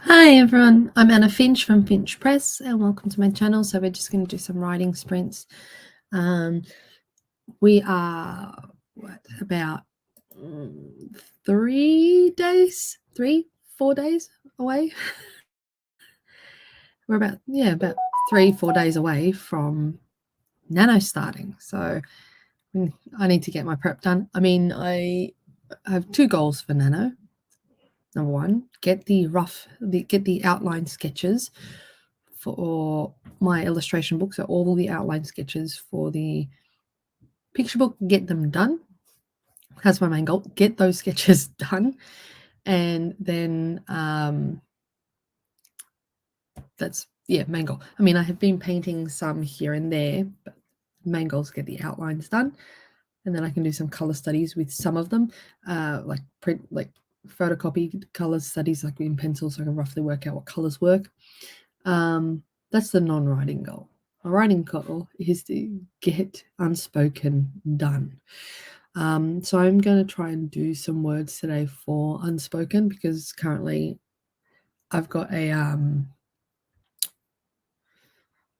Hi everyone, I'm Anna Finch from Finch Press and welcome to my channel. So we're just going to do some writing sprints. We are about 4 days away. We're about 3-4 days away from Nano starting. So I need to get my prep done. I mean, I have 2 goals for Nano. Number 1, get the outline sketches for my illustration book, so all the outline sketches for the picture book, get them done. That's my main goal, get those sketches done. And then that's main goal. I mean, I have been painting some here and there, but main goal is get the outlines done, and then I can do some color studies with some of them, like photocopy color studies, like in pencil, so I can roughly work out what colors work. That's the non-writing goal. My writing goal is to get unspoken done. So I'm going to try and do some words today for unspoken, because currently I've got a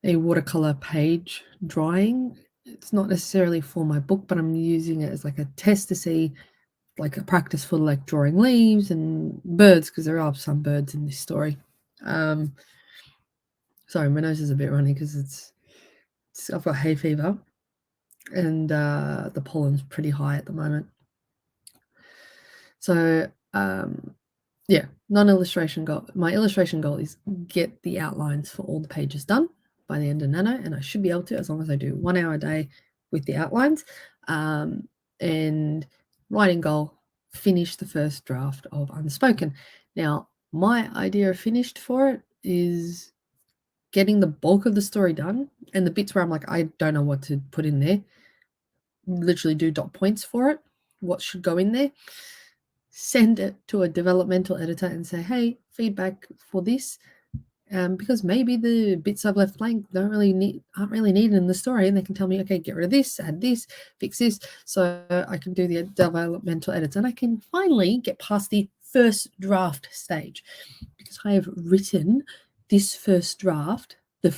watercolor page drawing. It's not necessarily for my book, but I'm using it as like a test to see, like a practice for like drawing leaves and birds, because there are some birds in this story. Sorry, my nose is a bit runny because I've got hay fever, and the pollen's pretty high at the moment. So non-illustration goal. My illustration goal is get the outlines for all the pages done by the end of Nano, and I should be able to, as long as I do 1 hour a day with the outlines. And writing goal, finish the first draft of Unspoken. Now, my idea of finished for it is getting the bulk of the story done, and the bits where I'm like, I don't know what to put in there, literally do dot points for it, what should go in there, send it to a developmental editor and say, hey, feedback for this, because maybe the bits I've left blank aren't really needed in the story, and they can tell me, okay, get rid of this, add this, fix this, so I can do the developmental edits, and I can finally get past the first draft stage, because I have written this first draft, the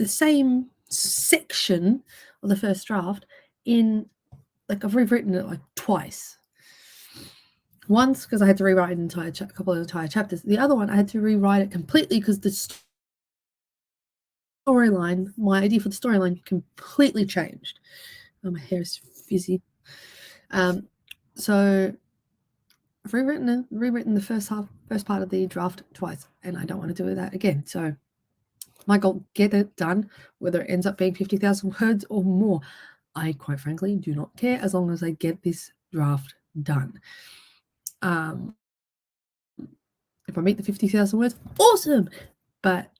same section of the first draft in, like, I've rewritten it like twice. Once because I had to rewrite an entire couple of entire chapters. The other one I had to rewrite it completely because the storyline, my idea for the storyline, completely changed. My hair is fizzy. So I've rewritten the first part of the draft twice, and I don't want to do that again. So my goal, get it done, whether it ends up being 50,000 words or more. I quite frankly do not care, as long as I get this draft done. If I meet the 50,000 words, awesome. But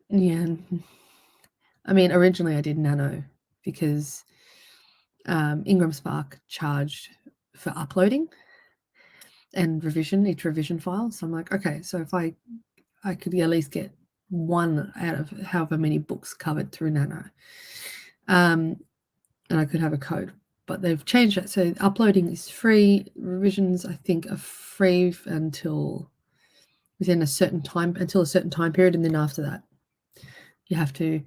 yeah, I mean, originally I did Nano because Ingram Spark charged for uploading and each revision file. So I'm like, okay, so if I could at least get one out of however many books covered through Nano, and I could have a code. But they've changed that, so uploading is free. Revisions, I think, are free until a certain time period, and then after that, you have to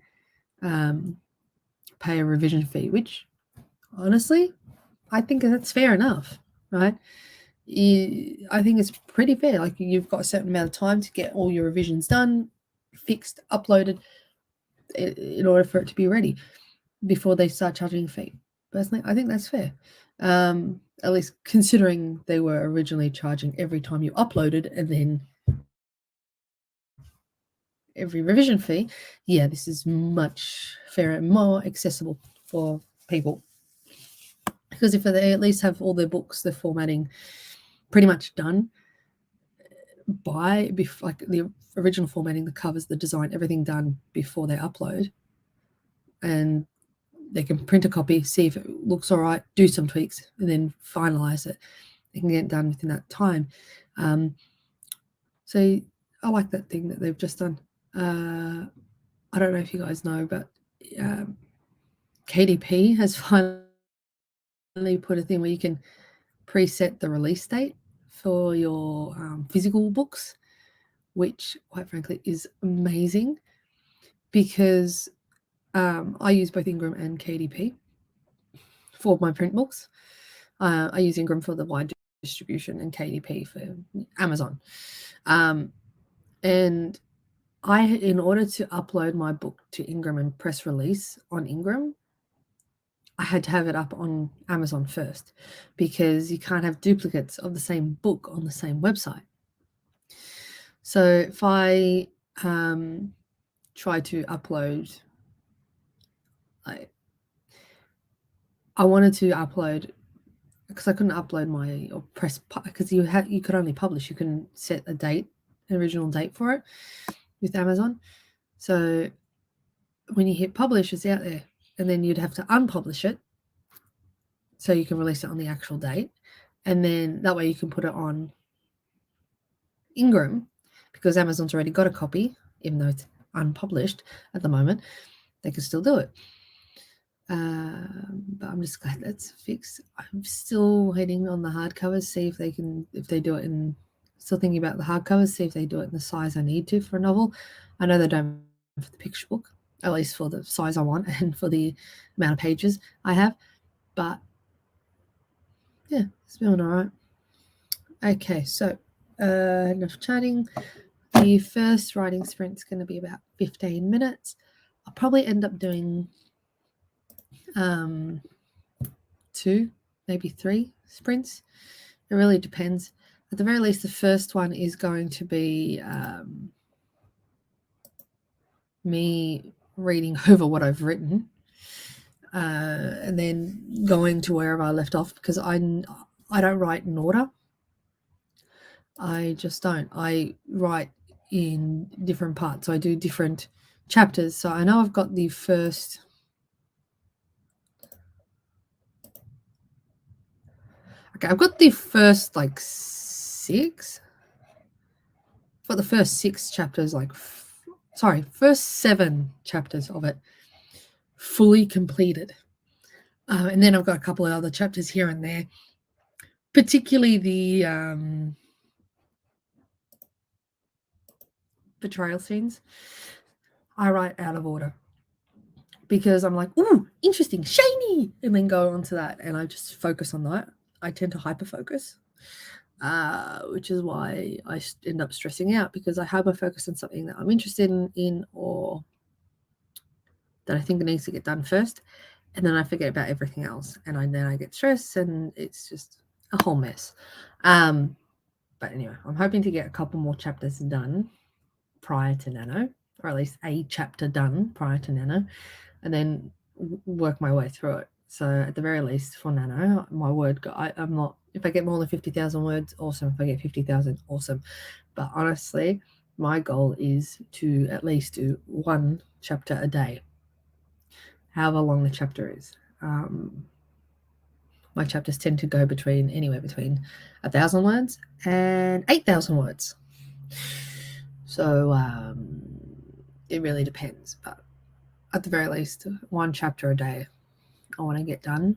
pay a revision fee, which honestly, I think that's fair enough, right? I think it's pretty fair. Like, you've got a certain amount of time to get all your revisions done, fixed, uploaded, in order for it to be ready before they start charging a fee. Personally, I think that's fair. At least considering they were originally charging every time you uploaded and then every revision fee. Yeah, this is much fairer and more accessible for people, because if they at least have all their books, the formatting pretty much done by, like the original formatting, the covers, the design, everything done before they upload, and they can print a copy, see if it looks all right, do some tweaks, and then finalize it. They can get it done within that time. So I like that thing that they've just done. I don't know if you guys know, but KDP has finally put a thing where you can preset the release date for your physical books, which quite frankly is amazing because I use both Ingram and KDP for my print books. I use Ingram for the wide distribution and KDP for Amazon. And in order to upload my book to Ingram and press release on Ingram, I had to have it up on Amazon first because you can't have duplicates of the same book on the same website. So if I try to upload, I wanted to upload because I couldn't upload my or press because you could only publish. You can set a date, an original date for it with Amazon. So when you hit publish, it's out there, and then you'd have to unpublish it so you can release it on the actual date, and then that way you can put it on Ingram because Amazon's already got a copy, even though it's unpublished at the moment. They can still do it. But I'm just glad that's fixed. I'm still waiting on the hardcovers, see if they do it in, still thinking about the hardcovers, see if they do it in the size I need to for a novel. I know they don't for the picture book, at least for the size I want and for the amount of pages I have. But yeah, it's been all right. Okay, so enough chatting. The first writing sprint's going to be about 15 minutes. I'll probably end up doing 2, maybe 3 sprints. It really depends. At the very least, the first one is going to be me reading over what I've written and then going to wherever I left off because I don't write in order. I just don't. I write in different parts. So I do different chapters. So I know I've got the first... Okay, I've got the first, 6. I've got the first 6 chapters, first 7 chapters of it fully completed. And then I've got a couple of other chapters here and there, particularly the betrayal scenes. I write out of order because I'm like, ooh, interesting, shiny, and then go on to that, and I just focus on that. I tend to hyper-focus, which is why I end up stressing out because I hyper-focus on something that I'm interested in or that I think needs to get done first, and then I forget about everything else, and then I get stressed, and it's just a whole mess. But anyway, I'm hoping to get a couple more chapters done prior to Nano, or at least a chapter done prior to Nano, and then work my way through it. So at the very least for Nano, my word, I'm not, if I get more than 50,000 words, awesome. If I get 50,000, awesome. But honestly, my goal is to at least do 1 chapter a day, however long the chapter is. My chapters tend to go anywhere between 1,000 words and 8,000 words. So it really depends, but at the very least, 1 chapter a day I want to get done,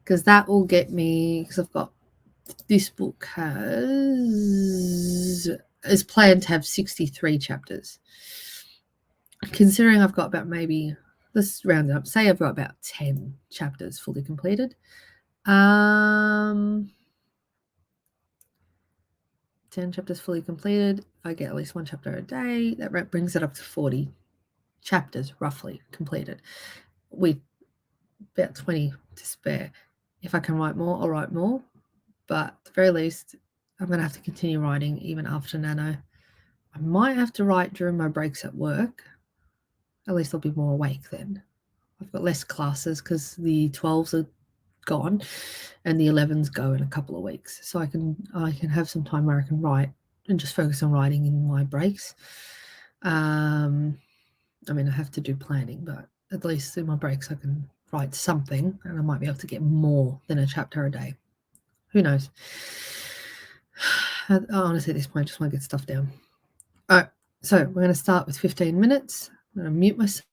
because that will get me, because I've got, this book is planned to have 63 chapters. Considering I've got about, maybe, let's round it up, say I've got about 10 chapters fully completed. 10 chapters fully completed. If I get at least 1 chapter a day, that brings it up to 40 chapters roughly completed, with about 20 to spare. If I can write more, I'll write more, but at the very least, I'm going to have to continue writing even after Nano. I might have to write during my breaks at work. At least I'll be more awake then. I've got less classes because the 12s are gone and the 11s go in a couple of weeks, so I can have some time where I can write and just focus on writing in my breaks. I mean, I have to do planning, but at least in my breaks I can write something, and I might be able to get more than a chapter a day. Who knows? Honestly, at this point, I just want to get stuff down. All right, so we're going to start with 15 minutes. I'm going to mute myself.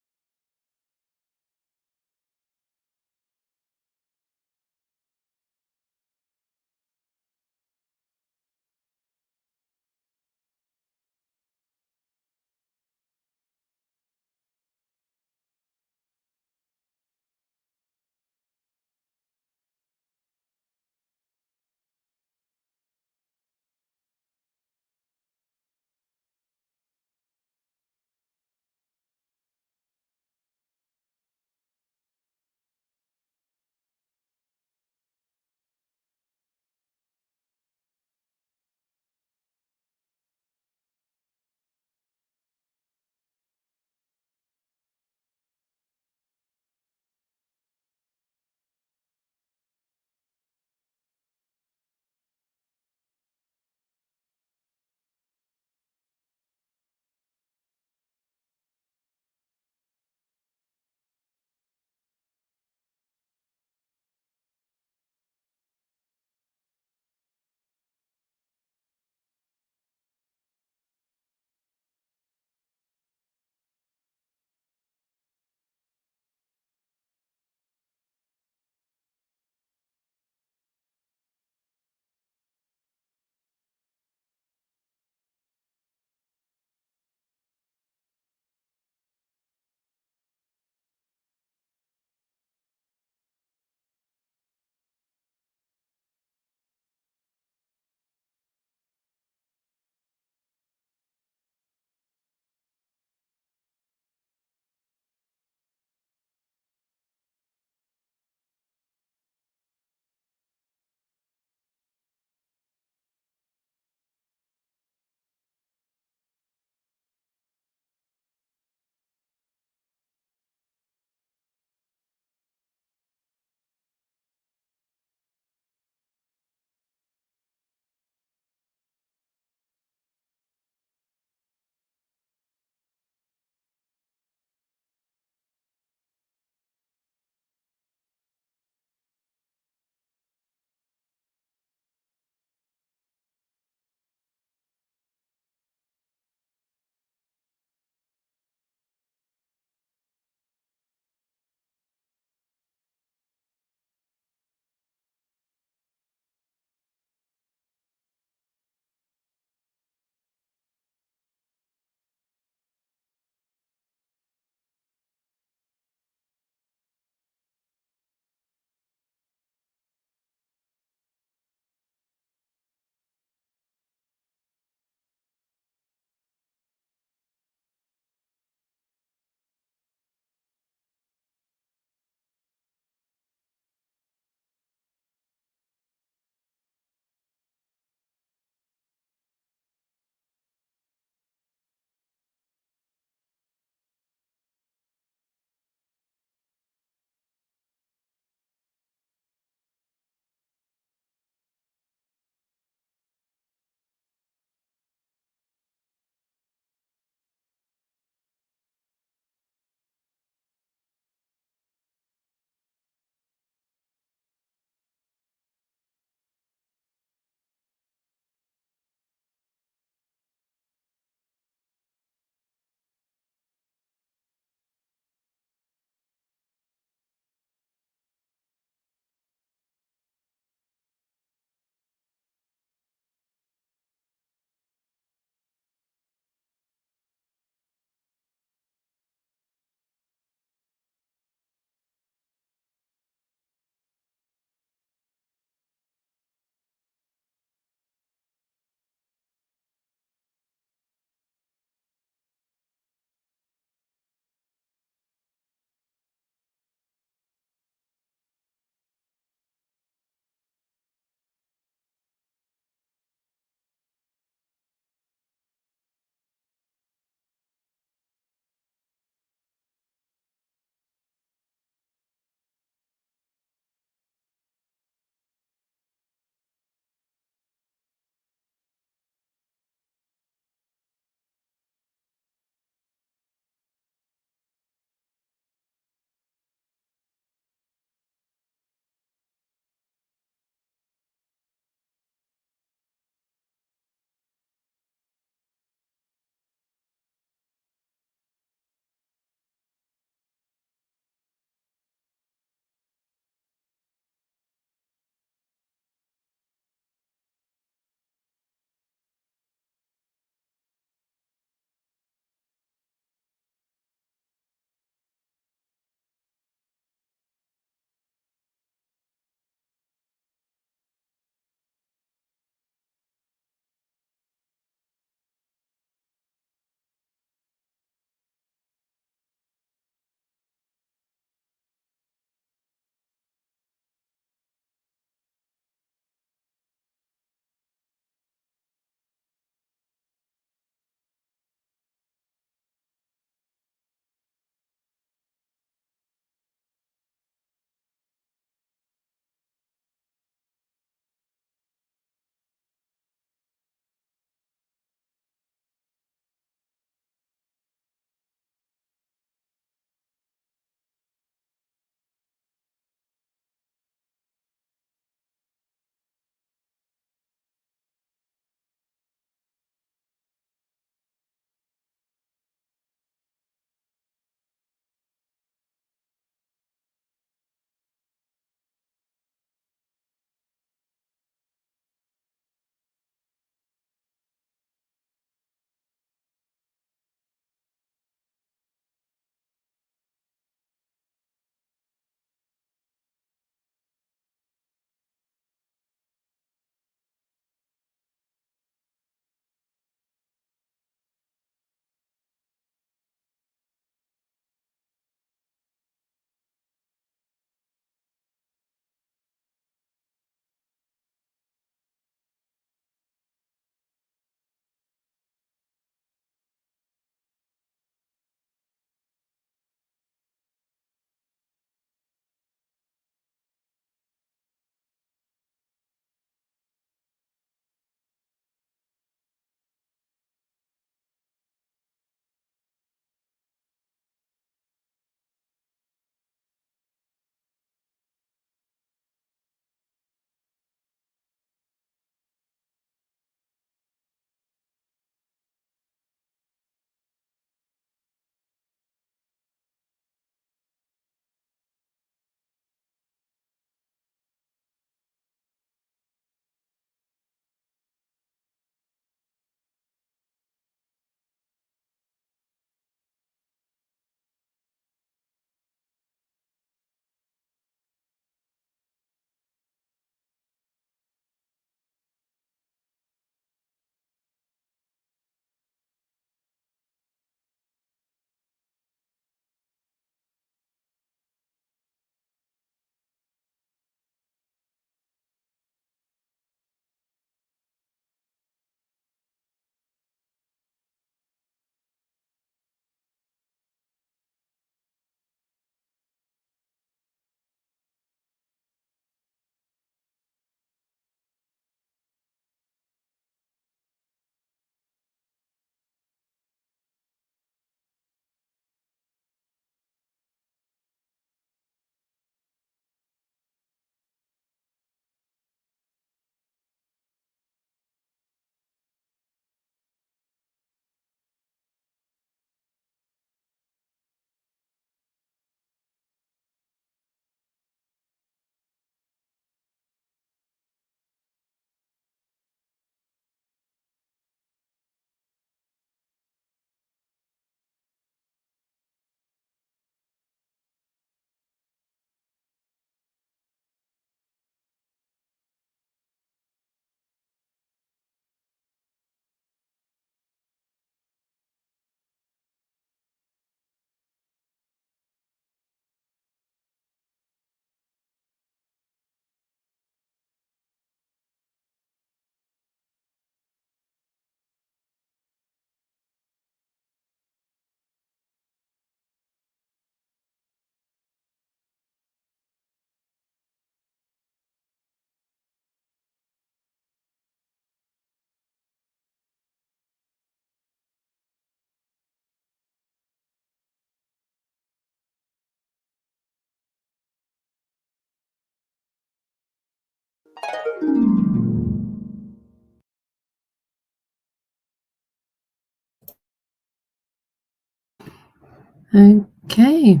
Okay.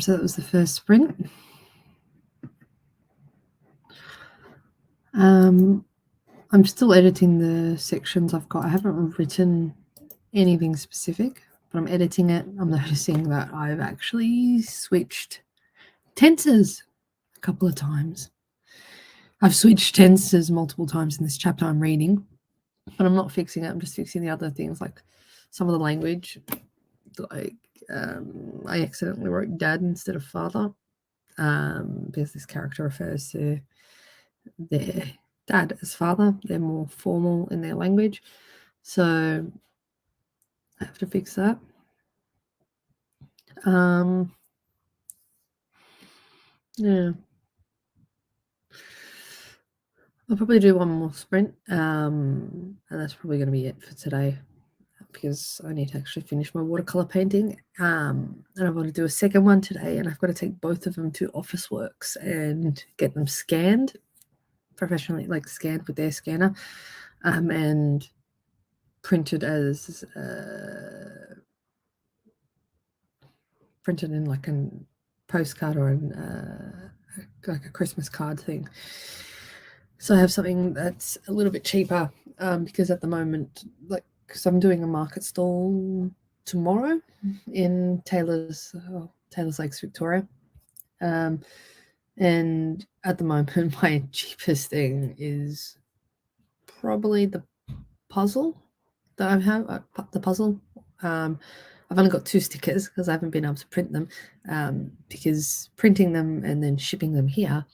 So that was the first sprint. I'm still editing the sections I've got. I haven't written anything specific, but I'm editing it. I'm noticing that I've actually switched tenses a couple of times. I've switched tenses multiple times in this chapter I'm reading, but I'm not fixing it. I'm just fixing the other things, like some of the language. Like I accidentally wrote dad instead of father, because this character refers to their dad as father. They're more formal in their language, so I have to fix that. Yeah, I'll probably do one more sprint, and that's probably going to be it for today, because I need to actually finish my watercolor painting, and I want to do a second one today, and I've got to take both of them to Officeworks and get them scanned professionally, like scanned with their scanner, and printed as printed in like a postcard or like a Christmas card thing. So I have something that's a little bit cheaper, because at the moment, like, because I'm doing a market stall tomorrow in Taylor's Lakes, Victoria, and at the moment my cheapest thing is probably the puzzle that I have. The puzzle. I've only got 2 stickers because I haven't been able to print them, because printing them and then shipping them here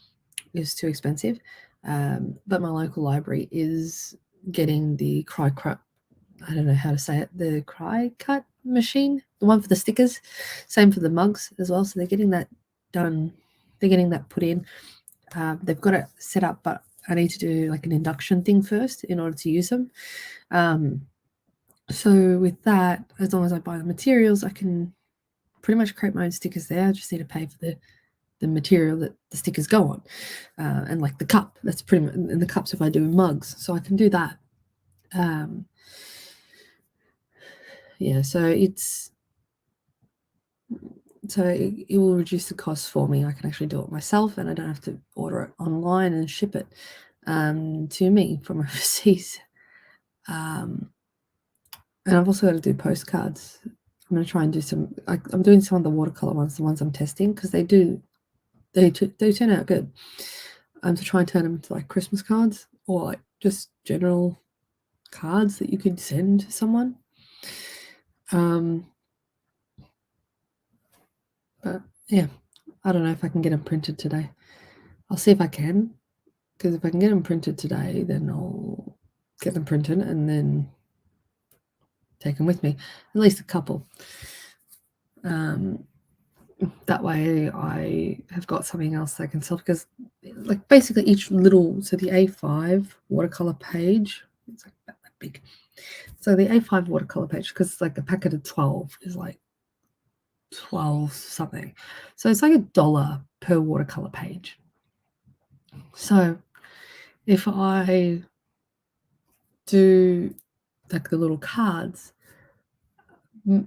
is too expensive. But my local library is getting the I don't know how to say it, the cry cut machine, the one for the stickers, same for the mugs as well. So they're getting that done. They're getting that put in. They've got it set up, but I need to do like an induction thing first in order to use them. So with that, as long as I buy the materials, I can pretty much create my own stickers there. I just need to pay for the material that the stickers go on, and like the cup. That's pretty much, and the cups if I do mugs, so I can do that. Yeah, so it will reduce the cost for me. I can actually do it myself, and I don't have to order it online and ship it to me from overseas. And I've also got to do postcards. I'm going to try and do some. I'm doing some of the watercolor ones, the ones I'm testing, because they turn out good. To try and turn them into like Christmas cards or like just general cards that you could send to someone. But yeah, I don't know if I can get them printed today. I'll see if I can, because if I can get them printed today, then I'll get them printed and then take them with me, at least a couple. That way I have got something else that I can sell, because like basically each little, so the A5 watercolor page, it's like that big. So the A5 watercolor page, because it's like a packet of 12 is like 12 something. So it's like $1 per watercolor page. So if I do like the little cards, in,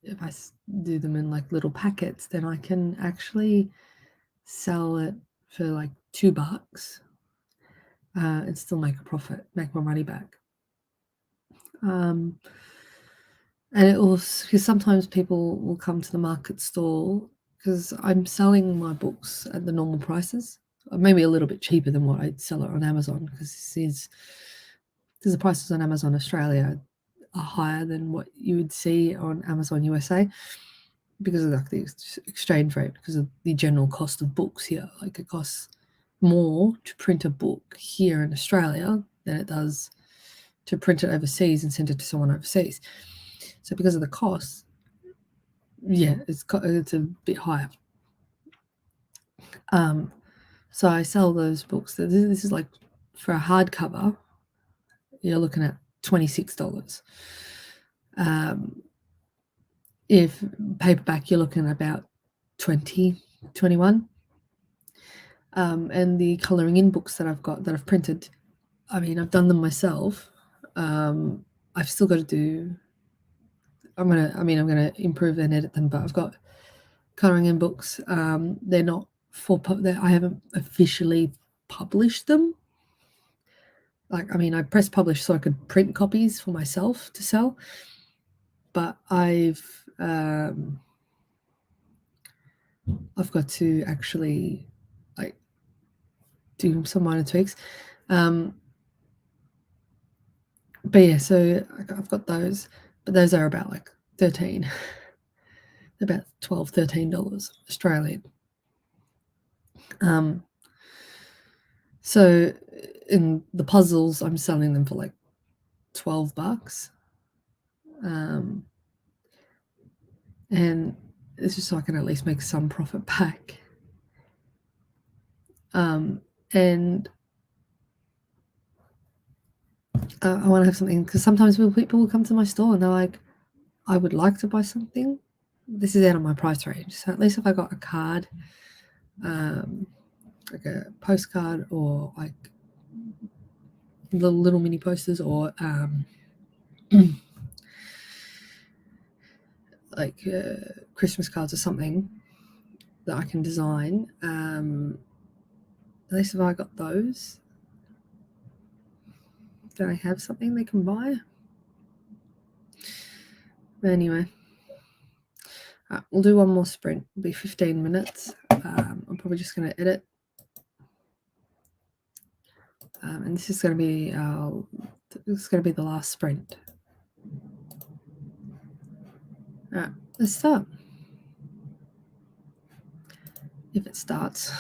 if I do them in like little packets, then I can actually sell it for like $2, and still make a profit, make my money back. And it also, because sometimes people will come to the market stall, because I'm selling my books at the normal prices, or maybe a little bit cheaper than what I'd sell it on Amazon, because the prices on Amazon Australia are higher than what you would see on Amazon USA, because of like the exchange rate, because of the general cost of books here. Like it costs more to print a book here in Australia than it does to print it overseas and send it to someone overseas. So because of the cost, yeah, it's a bit higher. So I sell those books. This is like, for a hardcover, you're looking at $26. if paperback, you're looking at about 20, 21. And the colouring in books that I've got that I've printed, I mean, I've done them myself. I've still got to do. I'm gonna improve and edit them, but I've got colouring in books. They're not for. I haven't officially published them. Like, I mean, I press publish so I could print copies for myself to sell, but I've got to actually like do some minor tweaks. But yeah, so I've got those, but those are about like 13, about $12, $13 Australian. So in the puzzles, I'm selling them for like $12. And it's just so I can at least make some profit back. And I want to have something, because sometimes people will come to my store and they're like, I would like to buy something. This is out of my price range. So at least if I got a card, like a postcard, or like little mini posters, or like Christmas cards or something that I can design, at least if I got those, then I have something they can buy. But anyway, we'll do one more sprint. It'll be 15 minutes. I'm probably just going to edit. And this is going to be the last sprint. All right, let's start. If it starts.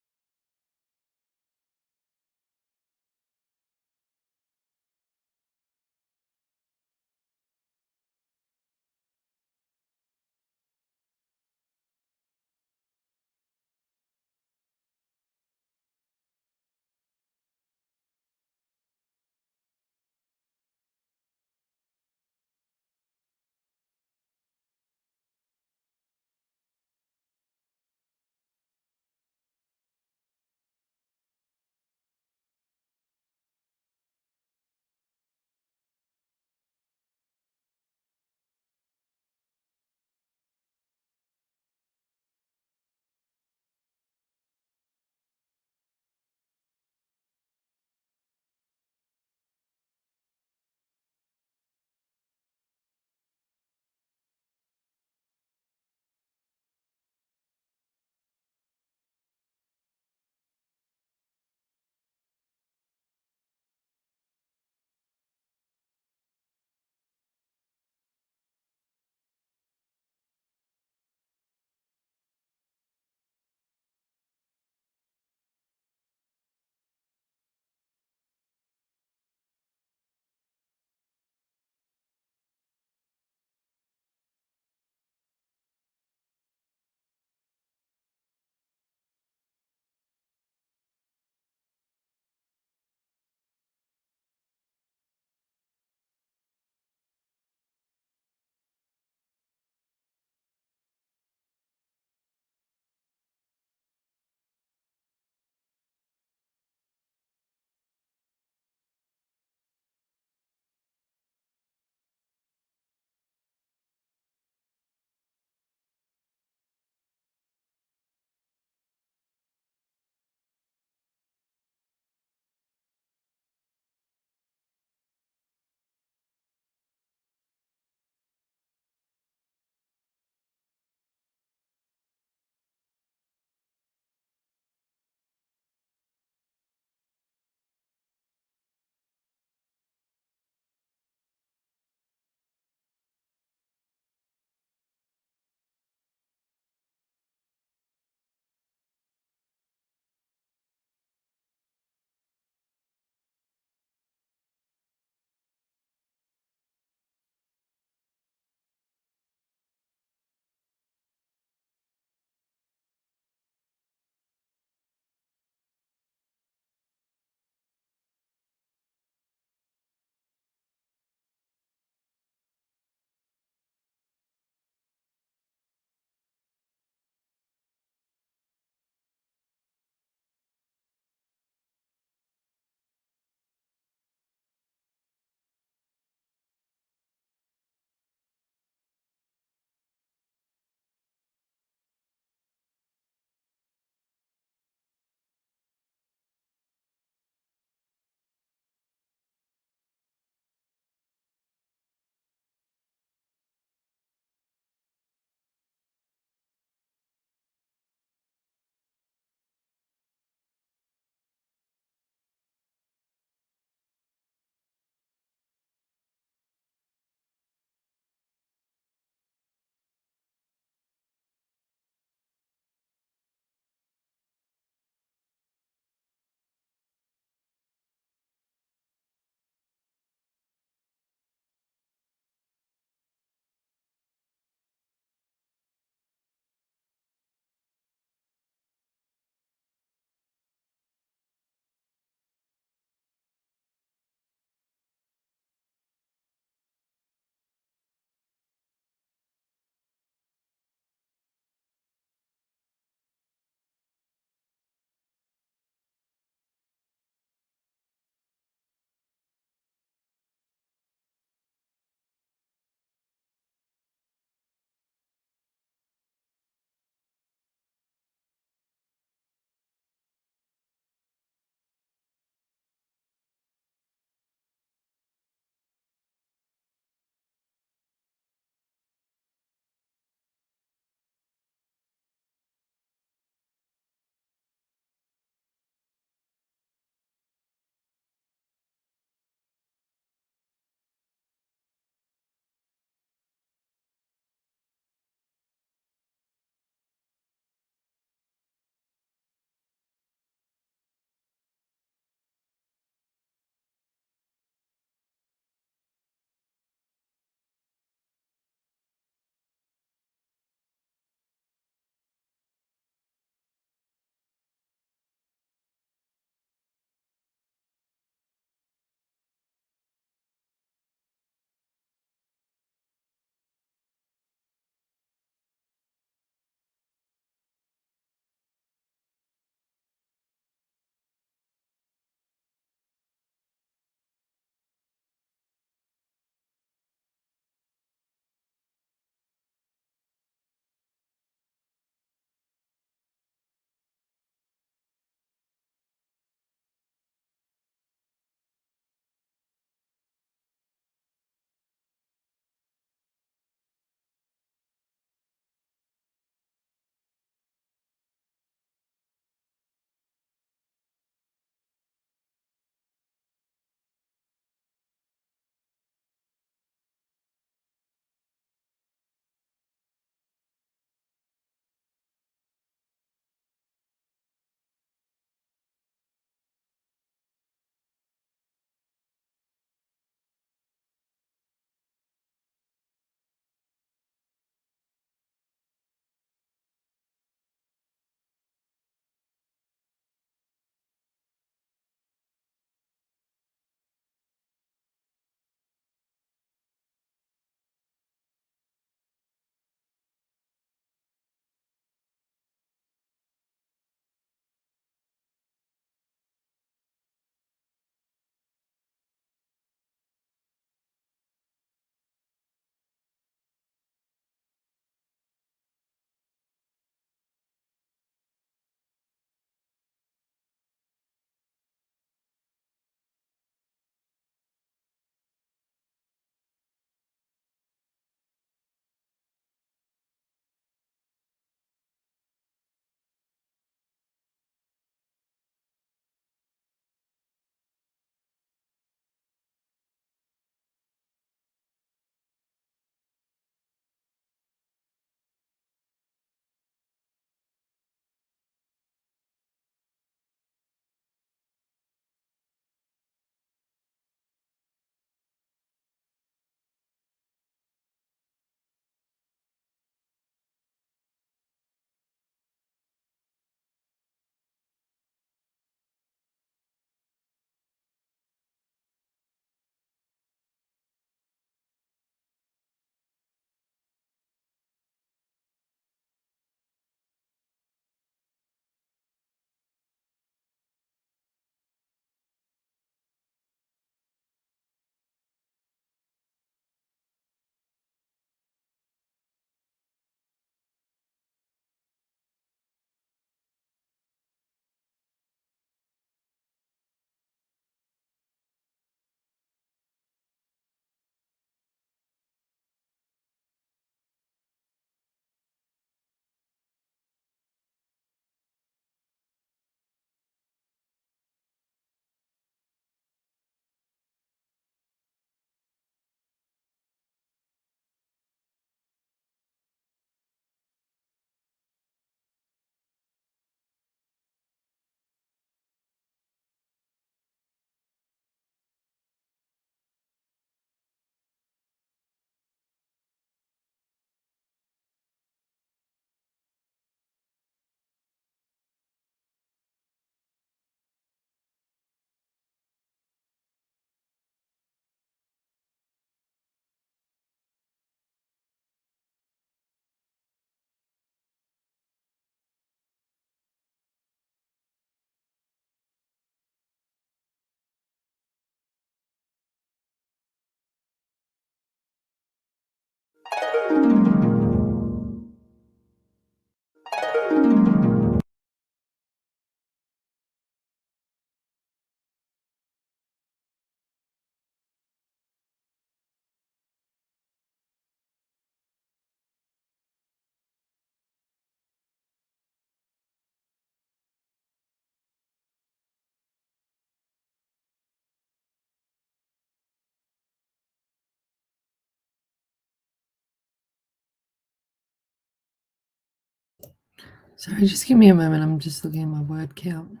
Sorry, just give me a moment. I'm just looking at my word count.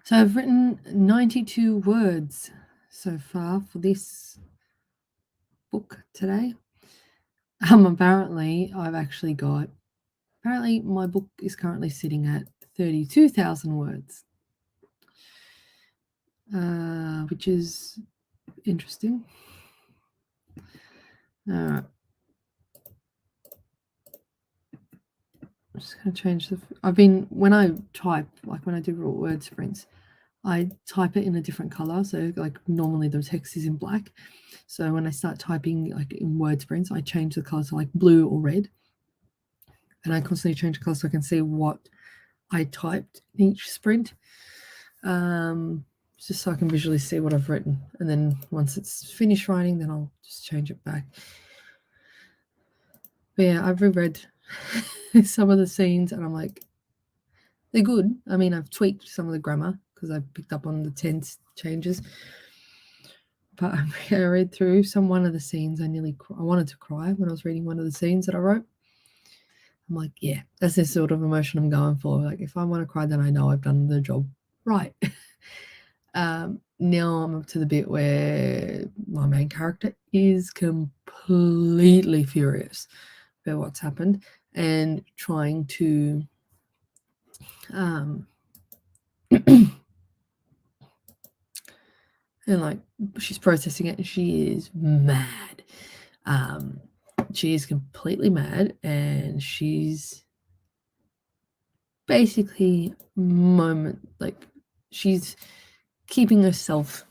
So I've written 92 words so far for this book today. Apparently my book is currently sitting at 32,000 words, which is interesting. All right. I'm just going to change when I type, like when I do raw word sprints, I type it in a different color. So like normally the text is in black. So when I start typing like in word sprints, I change the color to like blue or red. And I constantly change the color so I can see what I typed in each sprint. Just so I can visually see what I've written. And then once it's finished writing, then I'll just change it back. But yeah, I've reread some of the scenes and I'm like, they're good. I mean, I've tweaked some of the grammar because I picked up on the tense changes. But I read through one of the scenes. I wanted to cry when I was reading one of the scenes that I wrote. I'm like, yeah, that's the sort of emotion I'm going for. Like, if I want to cry, then I know I've done the job right. Now I'm up to the bit where my main character is completely furious about what's happened and trying to and like she's processing it and she is mad. She is completely mad and she's basically she's keeping herself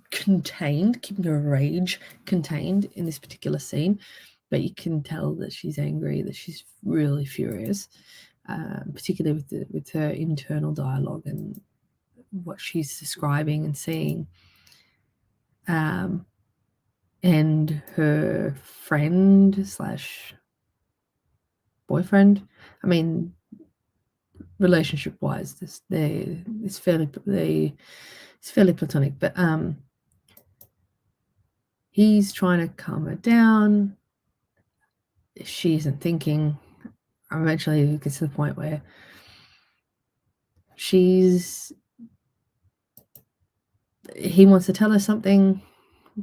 contained, keeping her rage contained in this particular scene, but you can tell that she's angry, that she's really furious, particularly with her internal dialogue and what she's describing and seeing. And her friend slash boyfriend, I mean, relationship wise, it's fairly platonic, but he's trying to calm her down. She isn't thinking. Eventually it gets to the point where he wants to tell her something.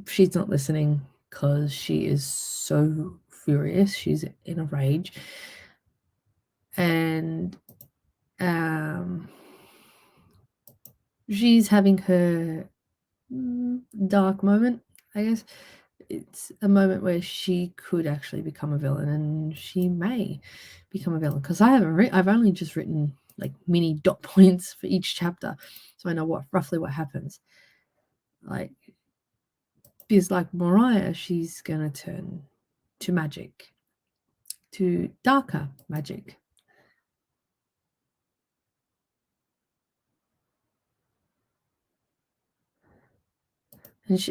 She's not listening because she is so furious. She's in a rage. And she's having her dark moment, I guess. It's a moment where she could actually become a villain, and she may become a villain because I've only just written like mini dot points for each chapter, so I know roughly what happens. Like, because like Mariah, she's gonna turn to magic, to darker magic.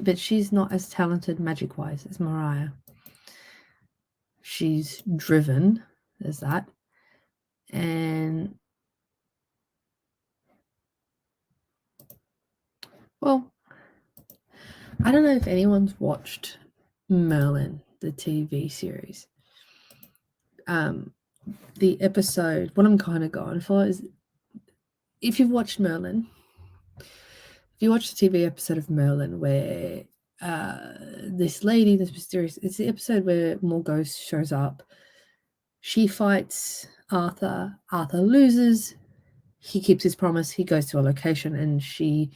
But she's not as talented magic-wise as Mariah. She's driven as that, and well, I don't know if anyone's watched Merlin, the TV series. The episode, what I'm kind of going for is, if you've watched Merlin, if you watch the TV episode of Merlin where this lady, this mysterious, it's the episode where Morgause shows up. She fights Arthur. Arthur loses. He keeps his promise. He goes to a location and she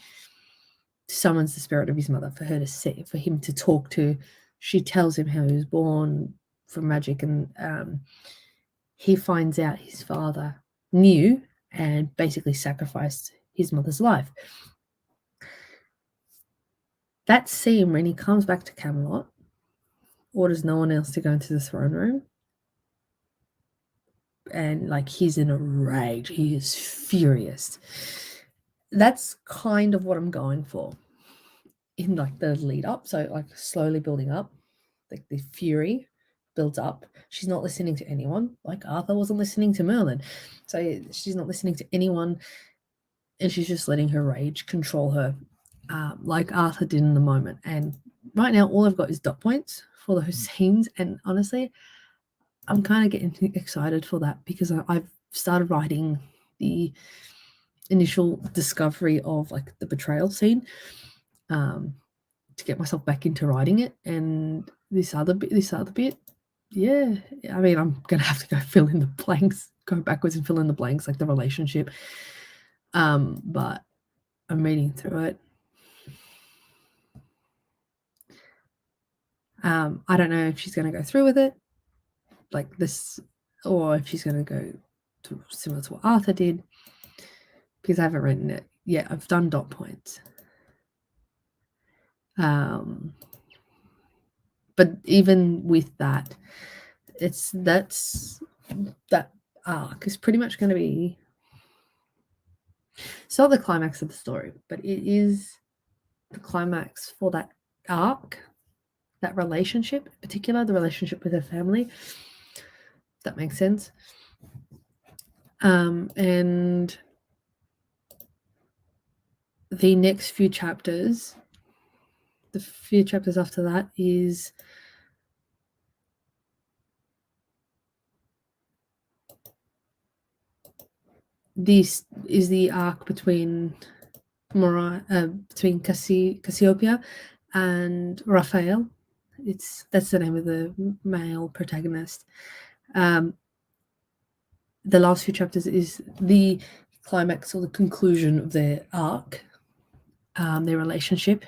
summons the spirit of his mother for him to talk to. She tells him how he was born from magic, and he finds out his father knew and basically sacrificed his mother's life. That scene when he comes back to Camelot, orders no one else to go into the throne room, and like he's in a rage, he is furious. That's kind of what I'm going for in like the lead up. So like slowly building up, like the fury builds up. She's not listening to anyone, like Arthur wasn't listening to Merlin. So she's not listening to anyone, and she's just letting her rage control her, like Arthur did in the moment. And right now, all I've got is dot points for those scenes. And honestly, I'm kind of getting excited for that because I've started writing the initial discovery of like the betrayal scene, to get myself back into writing it. And this other bit, yeah, I mean, I'm gonna have to go fill in the blanks, go backwards and fill in the blanks, like the relationship. But I'm reading through it. I don't know if she's gonna go through with it like this, or if she's gonna go to similar to what Arthur did, because I haven't written it yet. I've done dot points. But even with that, that arc is pretty much going to be, it's not the climax of the story, but it is the climax for that arc, that relationship, in particular the relationship with her family. If that makes sense. And the next few chapters, the few chapters after that, is this is the arc between between Cassiopeia and Raphael. That's the name of the male protagonist. The last few chapters is the climax or the conclusion of their arc, their relationship.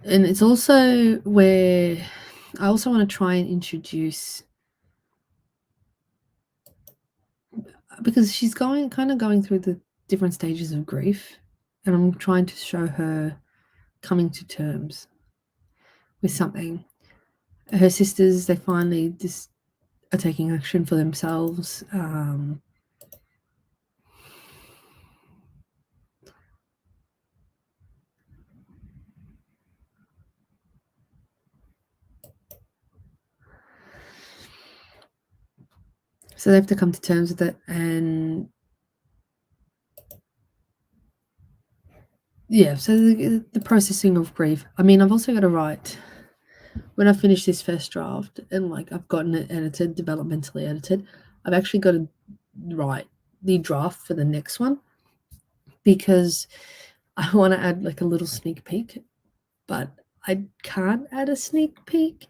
And it's also where I also want to try and introduce, because she's kind of going through the different stages of grief, and I'm trying to show her coming to terms with something. Her sisters, they finally just are taking action for themselves. So they have to come to terms with it, and yeah, so the processing of grief. I mean, I've also got to write, when I finish this first draft and like I've gotten it edited, developmentally edited, I've actually got to write the draft for the next one, because I want to add like a little sneak peek, but I can't add a sneak peek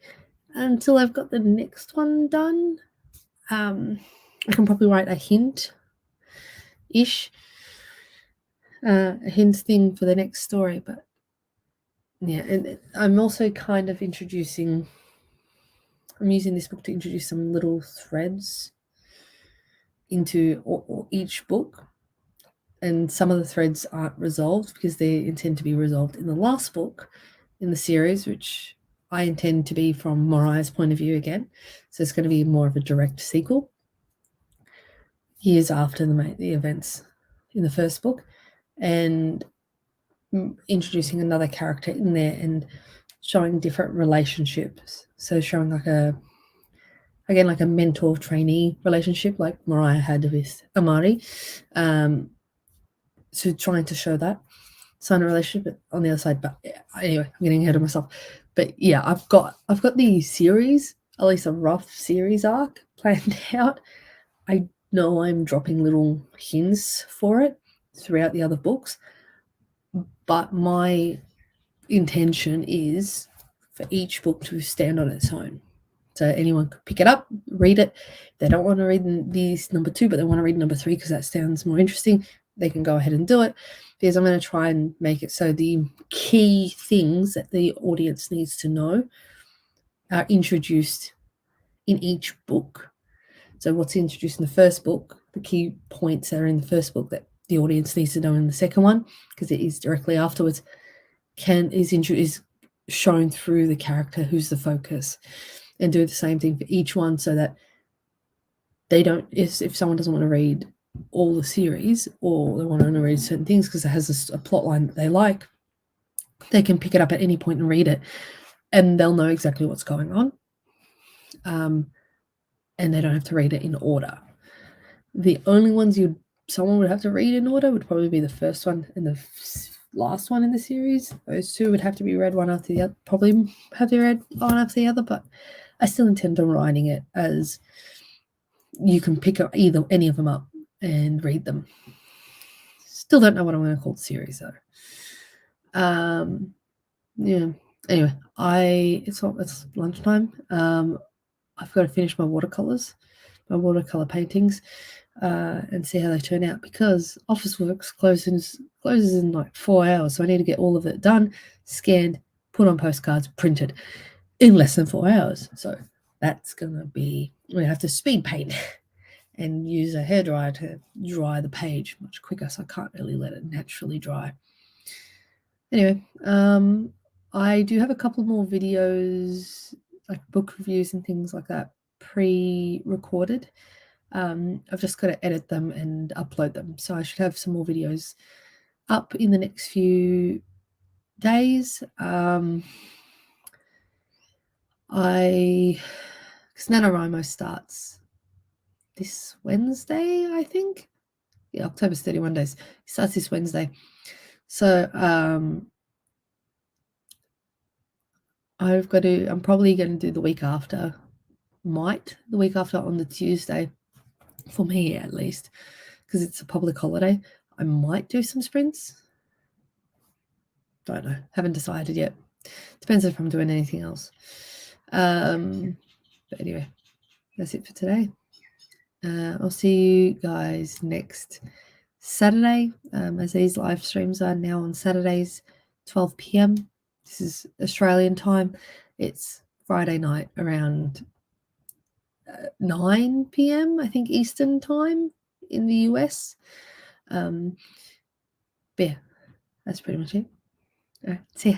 until I've got the next one done. I can probably write a hint-ish, a hint thing for the next story, but yeah, and I'm also kind of using this book to introduce some little threads into each book, and some of the threads aren't resolved because they intend to be resolved in the last book in the series, which I intend to be from Mariah's point of view again. So it's going to be more of a direct sequel, years after the events in the first book, and introducing another character in there and showing different relationships. So showing like a mentor-trainee relationship like Mariah had with Amari. So trying to show that sign a relationship on the other side. But anyway, I'm getting ahead of myself. But yeah, I've got the series, at least a rough series arc planned out. I know I'm dropping little hints for it throughout the other books, but my intention is for each book to stand on its own. So anyone could pick it up, read it. If they don't want to read this number 2, but they want to read number 3 because that sounds more interesting, they can go ahead and do it, because I'm going to try and make it so the key things that the audience needs to know are introduced in each book. So what's introduced in the first book, the key points that are in the first book that the audience needs to know in the second one, because it is directly afterwards, is shown through the character who's the focus, and do the same thing for each one, so that they don't, if someone doesn't want to read all the series, or they want to only read certain things because it has a plot line that they like, they can pick it up at any point and read it, and they'll know exactly what's going on, and they don't have to read it in order. The only ones someone would have to read in order would probably be the first one and the last one in the series. Those two would have to be read one after the other, probably have to be read one after the other, but I still intend on writing it as you can pick up any of them up and read them. Still don't know what I'm going to call the series though. Yeah. Anyway, it's lunchtime. I've got to finish my watercolor paintings, and see how they turn out, because Officeworks closes in like 4 hours, so I need to get all of it done, scanned, put on postcards, printed in less than 4 hours. So that's gonna be, we have to speed paint and use a hairdryer to dry the page much quicker, so I can't really let it naturally dry. Anyway, I do have a couple more videos, like book reviews and things like that, pre-recorded. I've just got to edit them and upload them, so I should have some more videos up in the next few days. Because NaNoWriMo starts this Wednesday, I think. Yeah, October's 31 days. It starts this Wednesday. So I'm probably going to do the week after on the Tuesday, for me at least, because it's a public holiday. I might do some sprints. Don't know. Haven't decided yet. Depends if I'm doing anything else. But anyway, that's it for today. I'll see you guys next Saturday, as these live streams are now on Saturdays, 12 p.m. This is Australian time. It's Friday night around 9 p.m. I think Eastern time in the US. But yeah, that's pretty much it. All right, see ya.